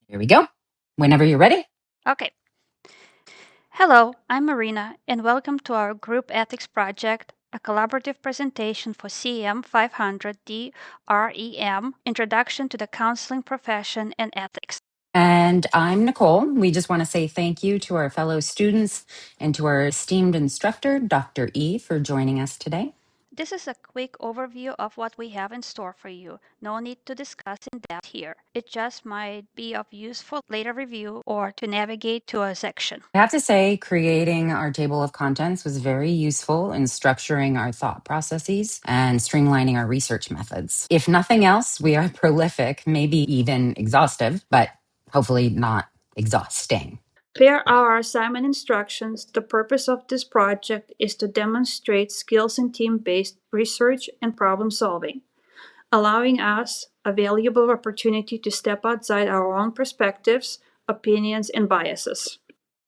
Here we go. Whenever you're ready. Okay. Hello, I'm Marina, and welcome to our Group Ethics Project, a collaborative presentation for CM-500 DREM, Introduction to the Counseling Profession and Ethics. And I'm Nicole. We just want to say thank you to our fellow students and to our esteemed instructor, Dr. E, for joining us today. This is a quick overview of what we have in store for you. No need to discuss in depth here. It just might be of useful later review or to navigate to a section. I have to say, creating our table of contents was very useful in structuring our thought processes and streamlining our research methods. If nothing else, we are prolific, maybe even exhaustive, but hopefully not exhausting. Per our assignment instructions, the purpose of this project is to demonstrate skills in team-based research and problem solving, allowing us a valuable opportunity to step outside our own perspectives, opinions, and biases.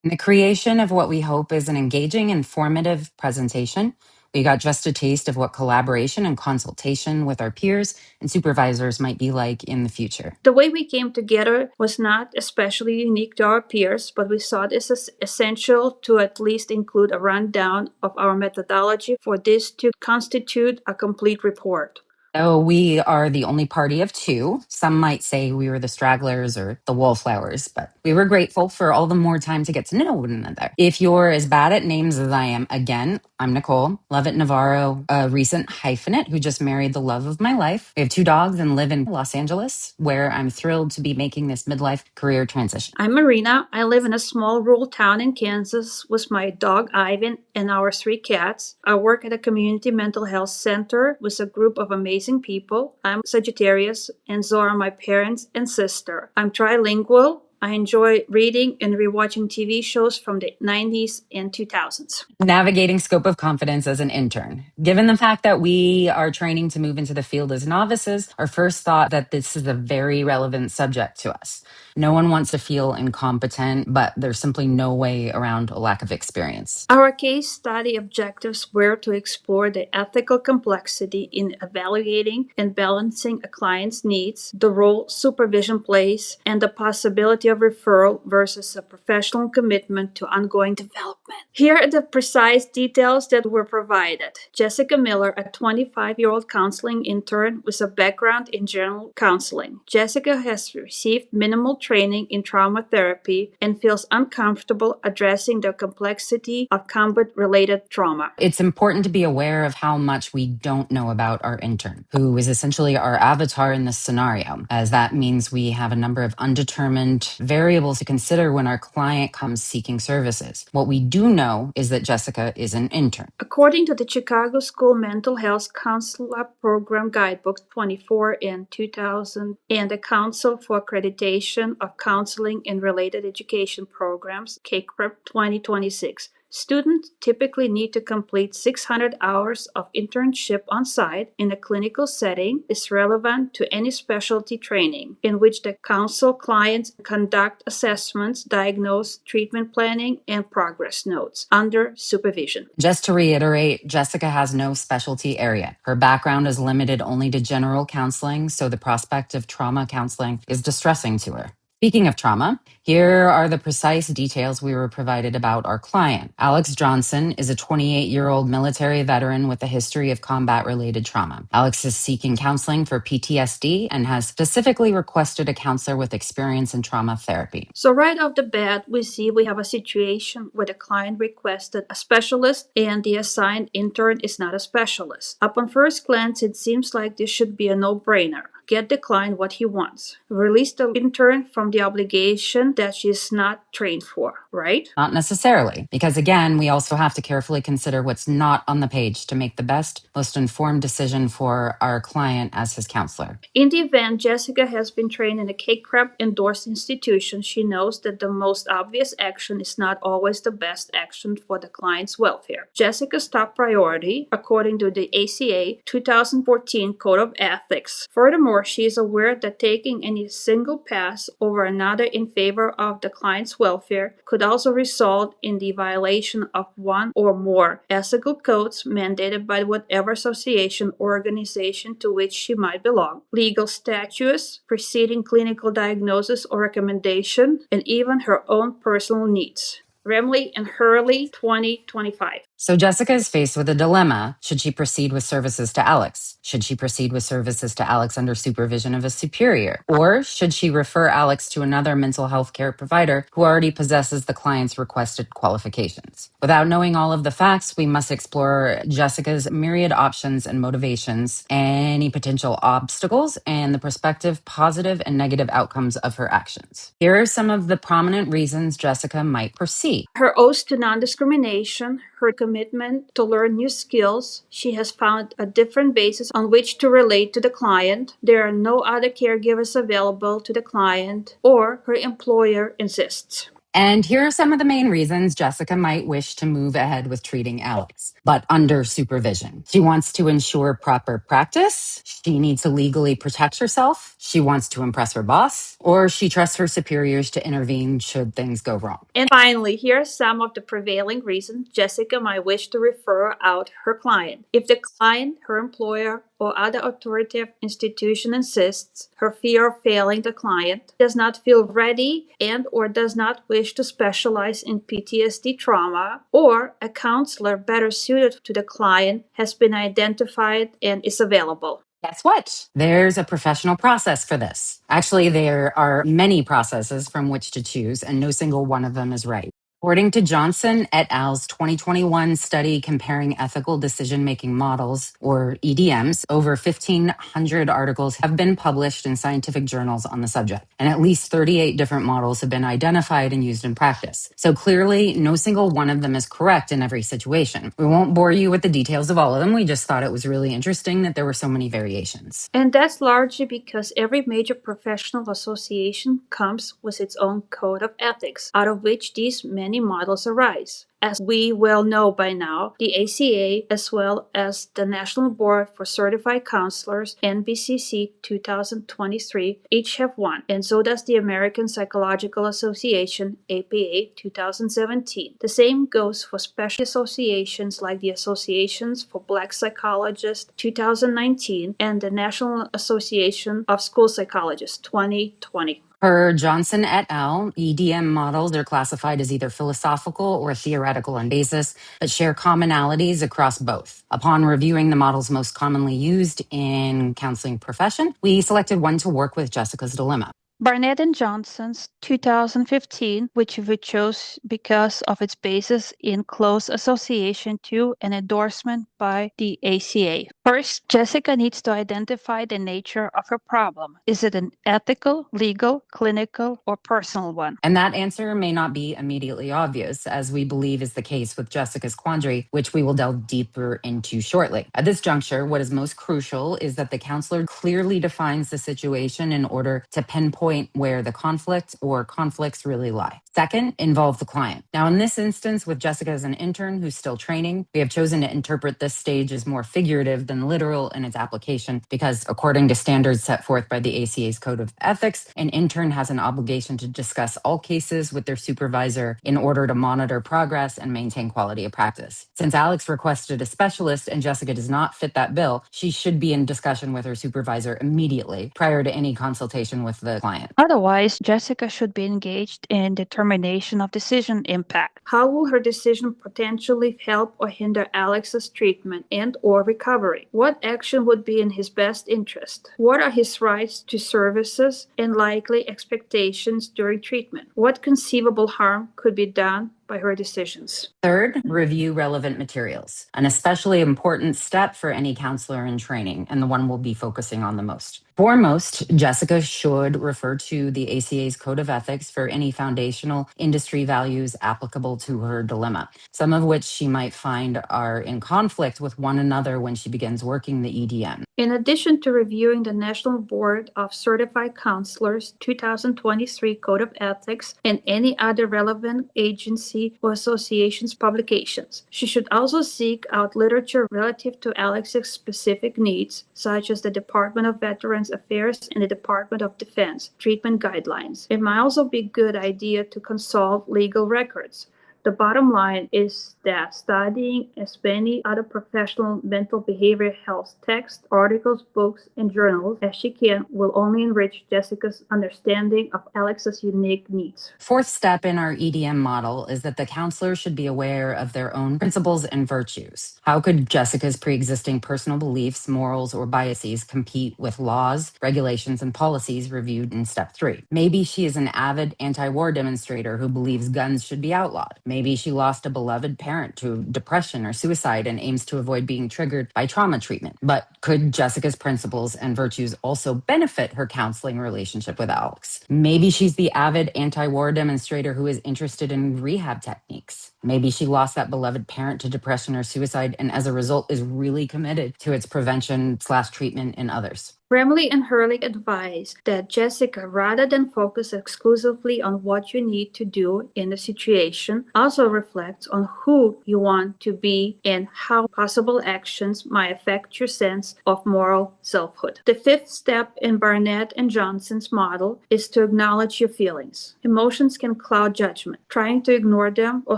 In the creation of what we hope is an engaging, informative presentation, we got just a taste of what collaboration and consultation with our peers and supervisors might be like in the future. The way we came together was not especially unique to our peers, but we thought it is essential to at least include a rundown of our methodology for this to constitute a complete report. So we are the only party of two. Some might say we were the stragglers or the wallflowers, but we were grateful for all the more time to get to know one another. If you're as bad at names as I am, again, I'm Nichol Lovett-Navarro, a recent hyphenate who just married the love of my life. We have two dogs and live in Los Angeles, where I'm thrilled to be making this midlife career transition. I'm Marina. I live in a small rural town in Kansas with my dog Ivan and our three cats. I work at a community mental health center with a group of amazing people. I'm Sagittarius, and so are my parents and sister. I'm trilingual. I enjoy reading and rewatching TV shows from the 90s and 2000s. Navigating scope of confidence as an intern. Given the fact that we are training to move into the field as novices, our first thought that this is a very relevant subject to us. No one wants to feel incompetent, but there's simply no way around a lack of experience. Our case study objectives were to explore the ethical complexity in evaluating and balancing a client's needs, the role supervision plays, and the possibility of referral versus a professional commitment to ongoing development. Here are the precise details that were provided. Jessica Miller, a 25-year-old counseling intern with a background in general counseling. Jessica has received minimal training in trauma therapy and feels uncomfortable addressing the complexity of combat-related trauma. It's important to be aware of how much we don't know about our intern, who is essentially our avatar in this scenario, as that means we have a number of undetermined variables to consider when our client comes seeking services. What we do know is that Jessica is an intern. According to the Chicago School Mental Health Counselor Program Guidebook 24 in 2000 and the Council for Accreditation of Counseling and Related Education Programs, CACREP 2026, students typically need to complete 600 hours of internship on site in a clinical setting is relevant to any specialty training in which the counsel clients conduct assessments, diagnose, treatment planning, and progress notes under supervision. Just to reiterate, Jessica has no specialty area. Her background is limited only to general counseling, so the prospect of trauma counseling is distressing to her. Speaking of trauma, here are the precise details we were provided about our client. Alex Johnson is a 28-year-old military veteran with a history of combat-related trauma. Alex is seeking counseling for PTSD and has specifically requested a counselor with experience in trauma therapy. So right off the bat, we see we have a situation where the client requested a specialist and the assigned intern is not a specialist. Upon first glance, it seems like this should be a no-brainer. Get the client what he wants. Release the intern from the obligation that she is not trained for, right? Not necessarily, because again, we also have to carefully consider what's not on the page to make the best, most informed decision for our client as his counselor. In the event Jessica has been trained in a CACREP endorsed institution, she knows that the most obvious action is not always the best action for the client's welfare. Jessica's top priority, according to the ACA 2014 Code of Ethics. Furthermore, Furthermore, she is aware that taking any single pass over another in favor of the client's welfare could also result in the violation of one or more ethical codes mandated by whatever association or organization to which she might belong, legal statutes, preceding clinical diagnosis or recommendation, and even her own personal needs. Remley and Hurley, 2025. So Jessica is faced with a dilemma. Should she proceed with services to Alex? Should she proceed with services to Alex under supervision of a superior? Or should she refer Alex to another mental health care provider who already possesses the client's requested qualifications? Without knowing all of the facts, we must explore Jessica's myriad options and motivations, any potential obstacles, and the prospective positive and negative outcomes of her actions. Here are some of the prominent reasons Jessica might proceed. Her oath to non-discrimination, her commitment to learn new skills. She has found a different basis on which to relate to the client. There are no other caregivers available to the client, or her employer insists. And here are some of the main reasons Jessica might wish to move ahead with treating Alex, but under supervision. She wants to ensure proper practice. She needs to legally protect herself. She wants to impress her boss, or she trusts her superiors to intervene should things go wrong. And finally, here are some of the prevailing reasons Jessica might wish to refer out her client. If the client, her employer, or other authoritative institution insists, her fear of failing the client, does not feel ready and or does not wish to specialize in PTSD trauma, or a counselor better suited to the client has been identified and is available. Guess what? There's a professional process for this. Actually, there are many processes from which to choose, and no single one of them is right. According to Johnson et al.'s 2021 study comparing ethical decision-making models, or EDMs, over 1,500 articles have been published in scientific journals on the subject, and at least 38 different models have been identified and used in practice. So clearly, no single one of them is correct in every situation. We won't bore you with the details of all of them. We just thought it was really interesting that there were so many variations. And that's largely because every major professional association comes with its own code of ethics, out of which these many models arise. As we well know by now, the ACA, as well as the National Board for Certified Counselors, NBCC 2023, each have one, and so does the American Psychological Association, APA 2017. The same goes for special associations like the Associations for Black Psychologists 2019 and the National Association of School Psychologists 2020. Per Johnson et al., EDM models are classified as either philosophical or theoretical in basis, but share commonalities across both. Upon reviewing the models most commonly used in counseling profession, we selected one to work with Jessica's dilemma. Barnett and Johnson's 2015, which we chose because of its basis in close association to and endorsement by the ACA. First, Jessica needs to identify the nature of her problem. Is it an ethical, legal, clinical, or personal one? And that answer may not be immediately obvious, as we believe is the case with Jessica's quandary, which we will delve deeper into shortly. At this juncture, what is most crucial is that the counselor clearly defines the situation in order to pinpoint where the conflict or conflicts really lie. Second, involve the client. Now, in this instance, with Jessica as an intern who's still training, we have chosen to interpret this stage as more figurative than literal in its application because, according to standards set forth by the ACA's Code of Ethics, an intern has an obligation to discuss all cases with their supervisor in order to monitor progress and maintain quality of practice. Since Alex requested a specialist and Jessica does not fit that bill, she should be in discussion with her supervisor immediately prior to any consultation with the client. Otherwise, Jessica should be engaged in determination of decision impact. How will her decision potentially help or hinder Alex's treatment and or recovery? What action would be in his best interest? What are his rights to services and likely expectations during treatment? What conceivable harm could be done by her decisions? Third, review relevant materials, an especially important step for any counselor in training, and the one we'll be focusing on the most. Foremost, Jessica should refer to the ACA's Code of Ethics for any foundational industry values applicable to her dilemma, some of which she might find are in conflict with one another when she begins working the EDM. In addition to reviewing the National Board of Certified Counselors 2023 Code of Ethics and any other relevant agency Society or Association's publications. She should also seek out literature relative to Alex's specific needs, such as the Department of Veterans Affairs and the Department of Defense treatment guidelines. It might also be a good idea to consult legal records. The bottom line is that studying as many other professional mental behavioral health texts, articles, books, and journals as she can will only enrich Jessica's understanding of Alex's unique needs. Fourth step in our EDM model is that the counselor should be aware of their own principles and virtues. How could Jessica's pre-existing personal beliefs, morals, or biases compete with laws, regulations, and policies reviewed in step 3? Maybe she is an avid anti-war demonstrator who believes guns should be outlawed. Maybe she lost a beloved parent to depression or suicide and aims to avoid being triggered by trauma treatment. But could Jessica's principles and virtues also benefit her counseling relationship with Alex? Maybe she's the avid anti-war demonstrator who is interested in rehab techniques. Maybe she lost that beloved parent to depression or suicide and as a result is really committed to its prevention/treatment in others. Bramley and Hurley advise that Jessica, rather than focus exclusively on what you need to do in the situation, also reflects on who you want to be and how possible actions might affect your sense of moral selfhood. The fifth step in Barnett and Johnson's model is to acknowledge your feelings. Emotions can cloud judgment. Trying to ignore them or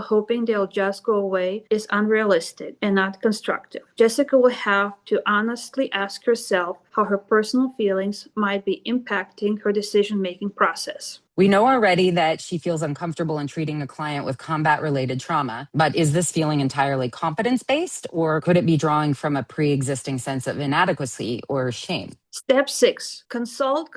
hoping they'll just go away is unrealistic and not constructive. Jessica will have to honestly ask herself how her personal feelings might be impacting her decision-making process. We know already that she feels uncomfortable in treating a client with combat-related trauma, but is this feeling entirely competence-based, or could it be drawing from a pre-existing sense of inadequacy or shame? Step 6. Consult.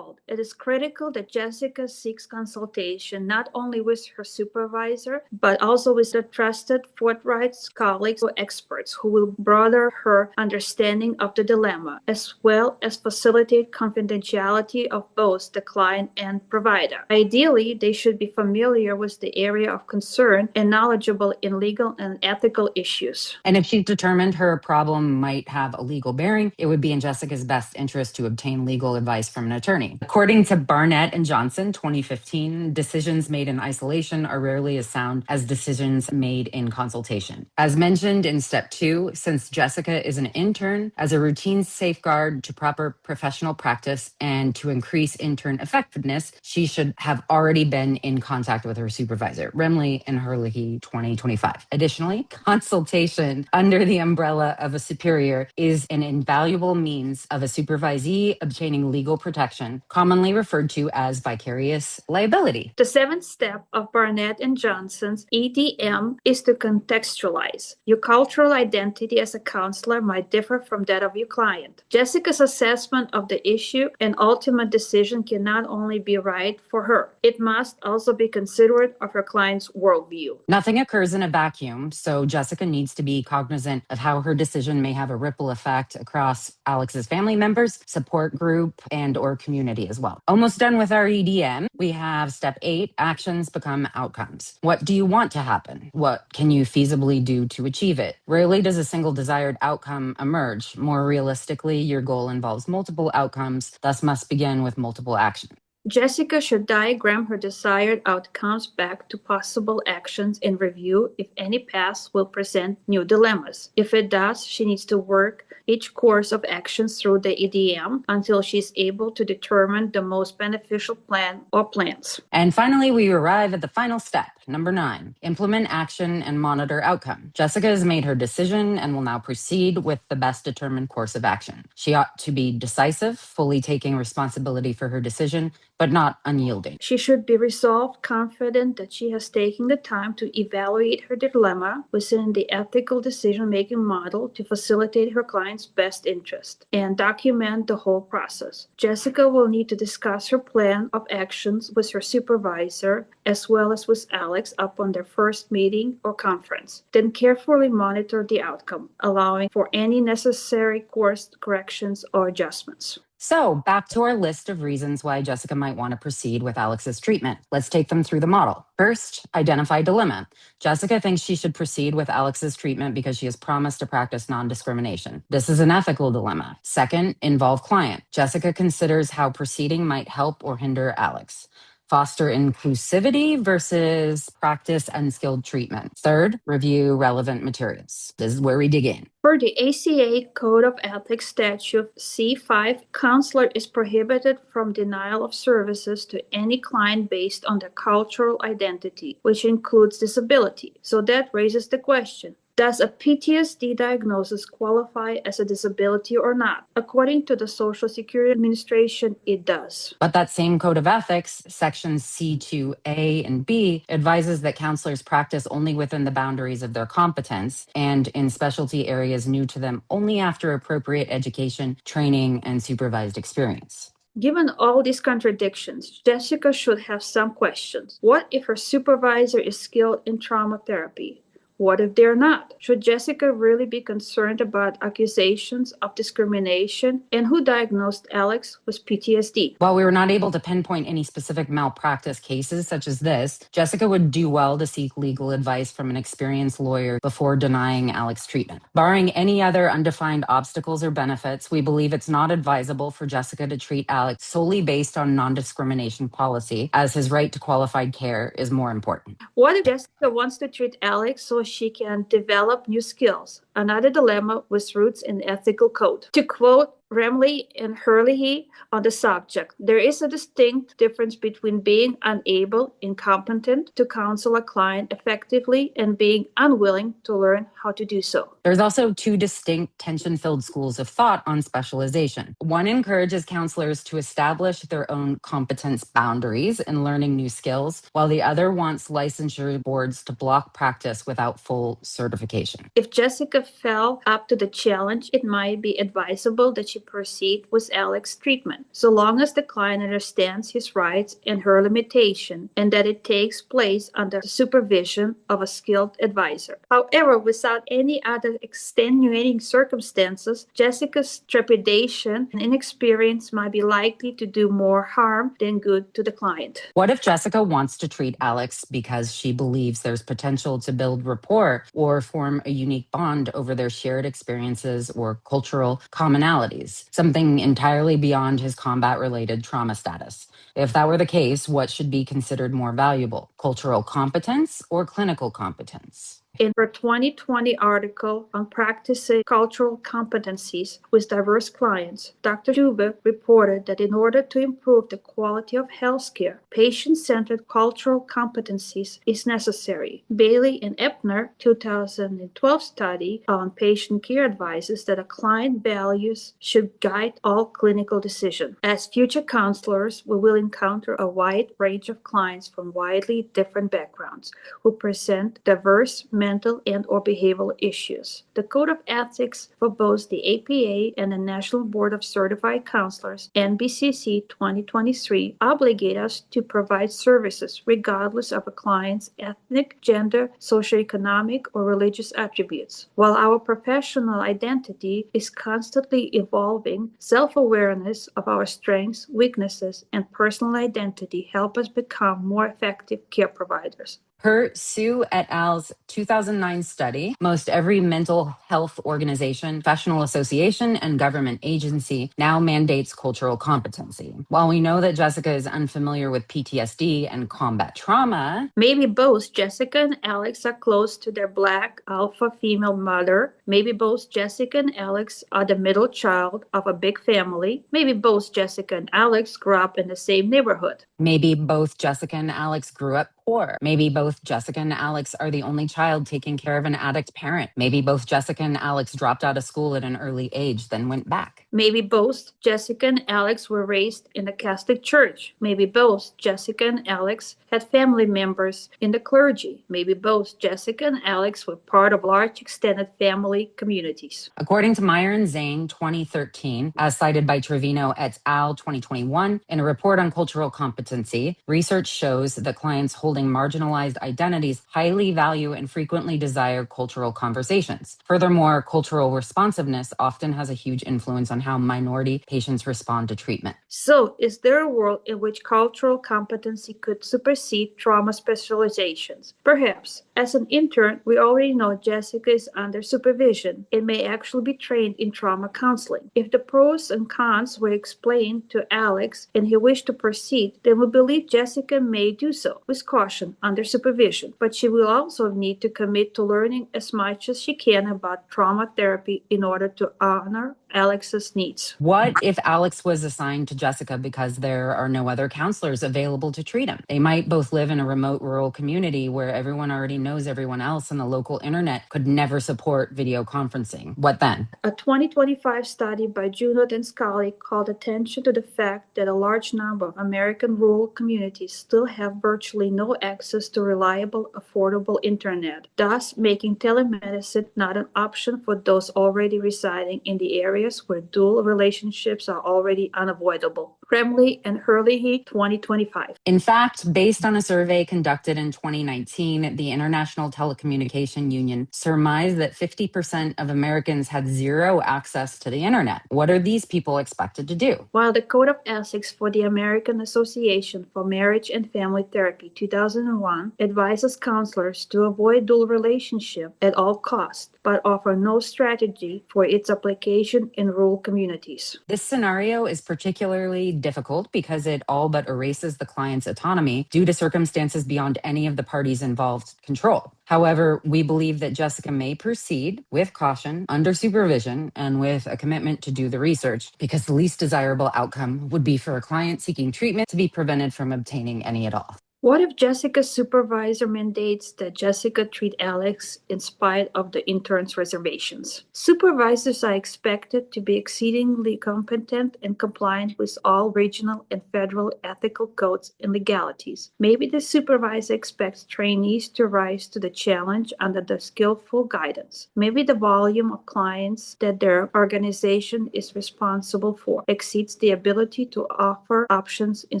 It is critical that Jessica seeks consultation not only with her supervisor, but also with the trusted, forthright colleagues or experts who will broaden her understanding of the dilemma, as well as facilitate confidentiality of both the client and provider. Ideally, they should be familiar with the area of concern and knowledgeable in legal and ethical issues. And if she's determined her problem might have a legal bearing, it would be in Jessica's best interest to obtain legal advice from an attorney. According to Barnett and Johnson, 2015, decisions made in isolation are rarely as sound as decisions made in consultation. As mentioned in step 2, since Jessica is an intern, as a routine safeguard to proper professional practice and to increase intern effectiveness, she should have already been in contact with her supervisor, Remley and Hurley, 2025. Additionally, consultation under the umbrella of a superior is an invaluable means of a supervisee obtaining legal protection, commonly referred to as vicarious liability. The seventh step of Barnett and Johnson's EDM is to contextualize. Your cultural identity as a counselor might differ from that of your client. Jessica's assessment of the issue and ultimate decision can not only be right for her, it must also be considerate of her client's worldview. Nothing occurs in a vacuum, so Jessica needs to be cognizant of how her decision may have a ripple effect across Alex's family members, support group, and or community as well. Almost done with our EDM. We have step 8, actions become outcomes. What do you want to happen? What can you feasibly do to achieve it? Rarely does a single desired outcome emerge. More realistically, your goal involves multiple outcomes, thus must begin with multiple actions. Jessica should diagram her desired outcomes back to possible actions and review if any path will present new dilemmas. If it does, she needs to work each course of actions through the EDM until she's able to determine the most beneficial plan or plans. And finally, we arrive at the final step, number 9, implement action and monitor outcome. Jessica has made her decision and will now proceed with the best determined course of action. She ought to be decisive, fully taking responsibility for her decision, but not unyielding. She should be resolved, confident that she has taken the time to evaluate her dilemma within the ethical decision-making model to facilitate her client's best interest, and document the whole process. Jessica will need to discuss her plan of actions with her supervisor as well as with Alex upon their first meeting or conference. Then carefully monitor the outcome, allowing for any necessary course corrections or adjustments. So back to our list of reasons why Jessica might want to proceed with Alex's treatment. Let's take them through the model. First, identify dilemma. Jessica thinks she should proceed with Alex's treatment because she has promised to practice non-discrimination. This is an ethical dilemma. Second, involve client. Jessica considers how proceeding might help or hinder Alex. Foster inclusivity versus practice unskilled treatment. Third, review relevant materials. This is where we dig in. Per the ACA Code of Ethics Statute C5, counselor is prohibited from denial of services to any client based on their cultural identity, which includes disability. So that raises the question. Does a PTSD diagnosis qualify as a disability or not? According to the Social Security Administration, it does. But that same code of ethics, sections C2A and B, advises that counselors practice only within the boundaries of their competence and in specialty areas new to them only after appropriate education, training, and supervised experience. Given all these contradictions, Jessica should have some questions. What if her supervisor is skilled in trauma therapy? What if they're not? Should Jessica really be concerned about accusations of discrimination? And who diagnosed Alex with PTSD? While we were not able to pinpoint any specific malpractice cases such as this, Jessica would do well to seek legal advice from an experienced lawyer before denying Alex treatment. Barring any other undefined obstacles or benefits, we believe it's not advisable for Jessica to treat Alex solely based on non-discrimination policy, as his right to qualified care is more important. What if Jessica wants to treat Alex so she can develop new skills? Another dilemma with roots in ethical code. To quote Remley and Hurley on the subject, there is a distinct difference between being unable, incompetent to counsel a client effectively and being unwilling to learn how to do so. There's also two distinct tension-filled schools of thought on specialization. One encourages counselors to establish their own competence boundaries in learning new skills, while the other wants licensure boards to block practice without full certification. If Jessica fell up to the challenge, it might be advisable that she proceed with Alex's treatment, so long as the client understands his rights and her limitation, and that it takes place under the supervision of a skilled advisor. However, without any other extenuating circumstances, Jessica's trepidation and inexperience might be likely to do more harm than good to the client. What if Jessica wants to treat Alex because she believes there's potential to build rapport or form a unique bond over their shared experiences or cultural commonalities, something entirely beyond his combat-related trauma status? If that were the case, what should be considered more valuable, cultural competence or clinical competence? In her 2020 article on practicing cultural competencies with diverse clients, Dr. Dube reported that in order to improve the quality of healthcare, patient-centered cultural competencies is necessary. Bailey and Epner 2012 study on patient care advises that a client values should guide all clinical decisions. As future counselors, we will encounter a wide range of clients from widely different backgrounds who present diverse mental and or behavioral issues. The Code of Ethics for both the APA and the National Board of Certified Counselors, NBCC 2023, obligate us to provide services regardless of a client's ethnic, gender, socioeconomic, or religious attributes. While our professional identity is constantly evolving, self-awareness of our strengths, weaknesses, and personal identity help us become more effective care providers. Per Sue et al.'s 2009 study, most every mental health organization, professional association, and government agency now mandates cultural competency. While we know that Jessica is unfamiliar with PTSD and combat trauma, maybe both Jessica and Alex are close to their Black alpha female mother. Maybe both Jessica and Alex are the middle child of a big family. Maybe both Jessica and Alex grew up in the same neighborhood. Maybe both Jessica and Alex grew up poor. Maybe both Jessica and Alex are the only child taking care of an addict parent. Maybe both Jessica and Alex dropped out of school at an early age, then went back. Maybe both Jessica and Alex were raised in the Catholic Church. Maybe both Jessica and Alex had family members in the clergy. Maybe both Jessica and Alex were part of large extended family communities. According to Meyer and Zane 2013, as cited by Trevino et al. 2021, in a report on cultural competency, research shows that clients holding marginalized identities highly value and frequently desire cultural conversations. Furthermore, cultural responsiveness often has a huge influence on on how minority patients respond to treatment. So, is there a world in which cultural competency could supersede trauma specializations? Perhaps. As an intern, we already know Jessica is under supervision and may actually be trained in trauma counseling. If the pros and cons were explained to Alex and he wished to proceed, then we believe Jessica may do so with caution under supervision. But she will also need to commit to learning as much as she can about trauma therapy in order to honor Alex's needs. What if Alex was assigned to Jessica because there are no other counselors available to treat him? They might both live in a remote rural community where everyone already knows everyone else and the local internet could never support video conferencing. What then? A 2025 study by Junot and Scully called attention to the fact that a large number of American rural communities still have virtually no access to reliable, affordable internet, thus making telemedicine not an option for those already residing in the areas where dual relationships are already unavoidable. Kremley and Hurley, 2025. In fact, based on a survey conducted in 2019, the International Telecommunication Union surmised that 50% of Americans had zero access to the internet. What are these people expected to do? While the Code of Ethics for the American Association for Marriage and Family Therapy 2001 advises counselors to avoid dual relationship at all costs, but offer no strategy for its application in rural communities. This scenario is particularly difficult because it all but erases the client's autonomy due to circumstances beyond any of the parties involved control. However, we believe that Jessica may proceed with caution, under supervision, and with a commitment to do the research, because the least desirable outcome would be for a client seeking treatment to be prevented from obtaining any at all. What if Jessica's supervisor mandates that Jessica treat Alex in spite of the intern's reservations? Supervisors are expected to be exceedingly competent and compliant with all regional and federal ethical codes and legalities. Maybe the supervisor expects trainees to rise to the challenge under the skillful guidance. Maybe the volume of clients that their organization is responsible for exceeds the ability to offer options in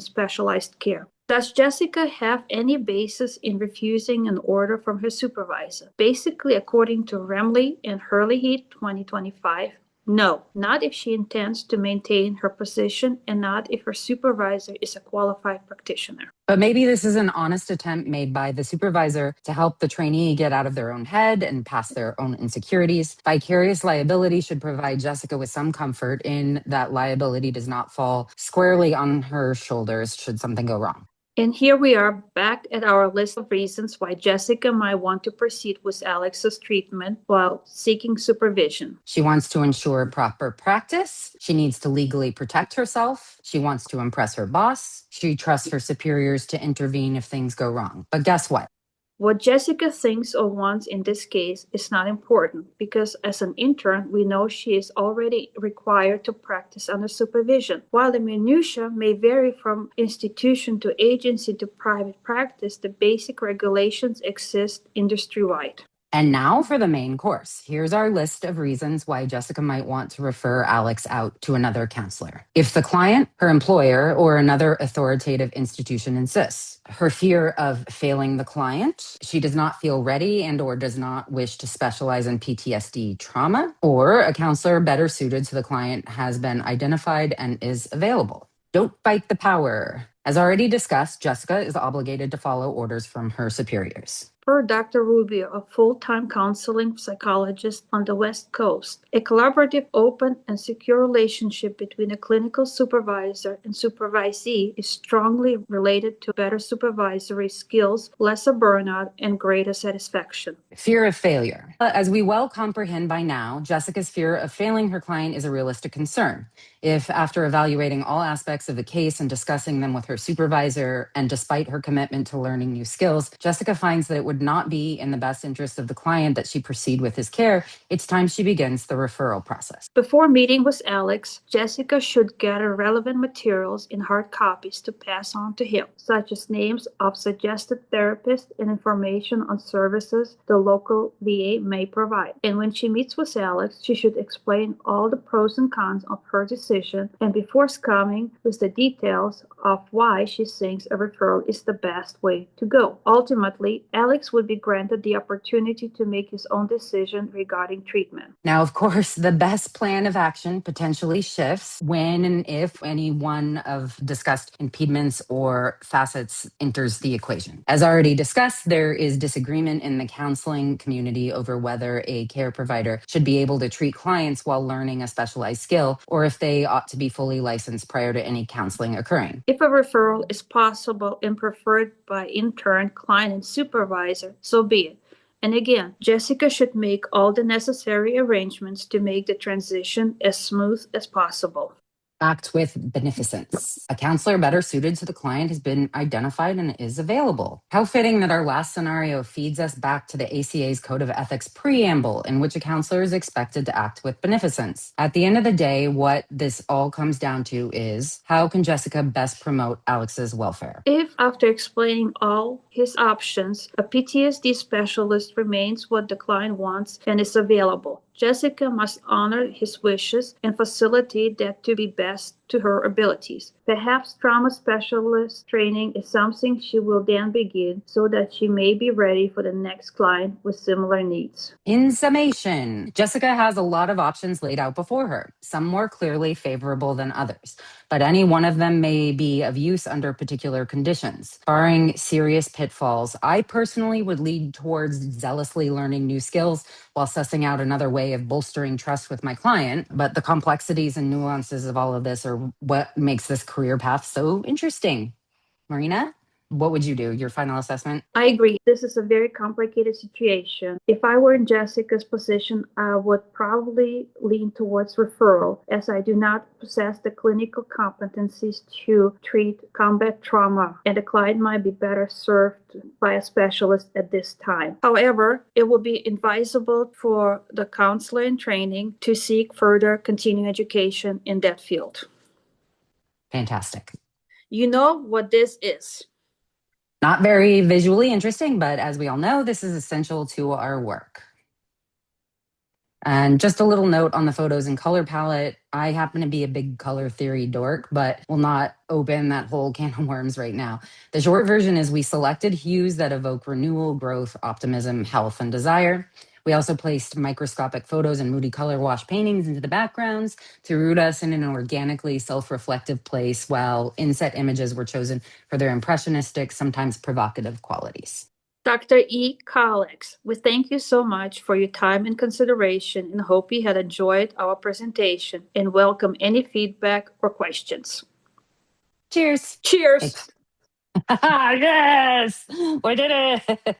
specialized care. Does Jessica have any basis in refusing an order from her supervisor? Basically, according to Remley and Hurley 2025, no, not if she intends to maintain her position and not if her supervisor is a qualified practitioner. But maybe this is an honest attempt made by the supervisor to help the trainee get out of their own head and past their own insecurities. Vicarious liability should provide Jessica with some comfort in that liability does not fall squarely on her shoulders should something go wrong. And here we are back at our list of reasons why Jessica might want to proceed with Alex's treatment while seeking supervision. She wants to ensure proper practice. She needs to legally protect herself. She wants to impress her boss. She trusts her superiors to intervene if things go wrong. But guess what? What Jessica thinks or wants in this case is not important because as an intern, we know she is already required to practice under supervision. While the minutiae may vary from institution to agency to private practice, the basic regulations exist industry-wide. And now for the main course. Here's our list of reasons why Jessica might want to refer Alex out to another counselor. If the client, her employer, or another authoritative institution insists. Her fear of failing the client. She does not feel ready and or does not wish to specialize in PTSD trauma. Or a counselor better suited to the client has been identified and is available. Don't fight the power. As already discussed, Jessica is obligated to follow orders from her superiors. Per Dr. Rubio, a full-time counseling psychologist on the West Coast, a collaborative, open, and secure relationship between a clinical supervisor and supervisee is strongly related to better supervisory skills, lesser burnout, and greater satisfaction. Fear of failure. As we well comprehend by now, Jessica's fear of failing her client is a realistic concern. If, after evaluating all aspects of the case and discussing them with her supervisor, and despite her commitment to learning new skills, Jessica finds that it would not be in the best interest of the client that she proceed with his care, it's time she begins the referral process. Before meeting with Alex, Jessica should gather relevant materials in hard copies to pass on to him, such as names of suggested therapists and information on services the local VA may provide. And when she meets with Alex, she should explain all the pros and cons of her decision and be forthcoming with the details of why she thinks a referral is the best way to go. Ultimately, Alex Alex would be granted the opportunity to make his own decision regarding treatment. Now, of course, the best plan of action potentially shifts when and if any one of discussed impediments or facets enters the equation. As already discussed, there is disagreement in the counseling community over whether a care provider should be able to treat clients while learning a specialized skill, or if they ought to be fully licensed prior to any counseling occurring. If a referral is possible and preferred by intern, client, and supervisor, so be it. And again, Jessica should make all the necessary arrangements to make the transition as smooth as possible. Act with beneficence. A counselor better suited to the client has been identified and is available. How fitting that our last scenario feeds us back to the ACA's Code of Ethics preamble, in which a counselor is expected to act with beneficence. At the end of the day, what this all comes down to is, how can Jessica best promote Alex's welfare? If, after explaining all his options, a PTSD specialist remains what the client wants and is available, Jessica must honor his wishes and facilitate that to be best to her abilities. Perhaps trauma specialist training is something she will then begin so that she may be ready for the next client with similar needs. In summation, Jessica has a lot of options laid out before her, some more clearly favorable than others, but any one of them may be of use under particular conditions. Barring serious pitfalls, I personally would lead towards zealously learning new skills while sussing out another way of bolstering trust with my client. But the complexities and nuances of all of this are what makes this career path so interesting. Marina, what would you do? Your final assessment? I agree. This is a very complicated situation. If I were in Jessica's position, I would probably lean towards referral, as I do not possess the clinical competencies to treat combat trauma, and the client might be better served by a specialist at this time. However, it would be advisable for the counselor in training to seek further continuing education in that field. Fantastic. You know what this is. Not very visually interesting, but as we all know, this is essential to our work. And just a little note on the photos and color palette. I happen to be a big color theory dork, but will not open that whole can of worms right now. The short version is we selected hues that evoke renewal, growth, optimism, health, and desire. We also placed microscopic photos and moody color wash paintings into the backgrounds to root us in an organically self-reflective place, while inset images were chosen for their impressionistic, sometimes provocative qualities. Dr. E. Collex, we thank you so much for your time and consideration and hope you had enjoyed our presentation and welcome any feedback or questions. Cheers. Cheers. Yes, we did it.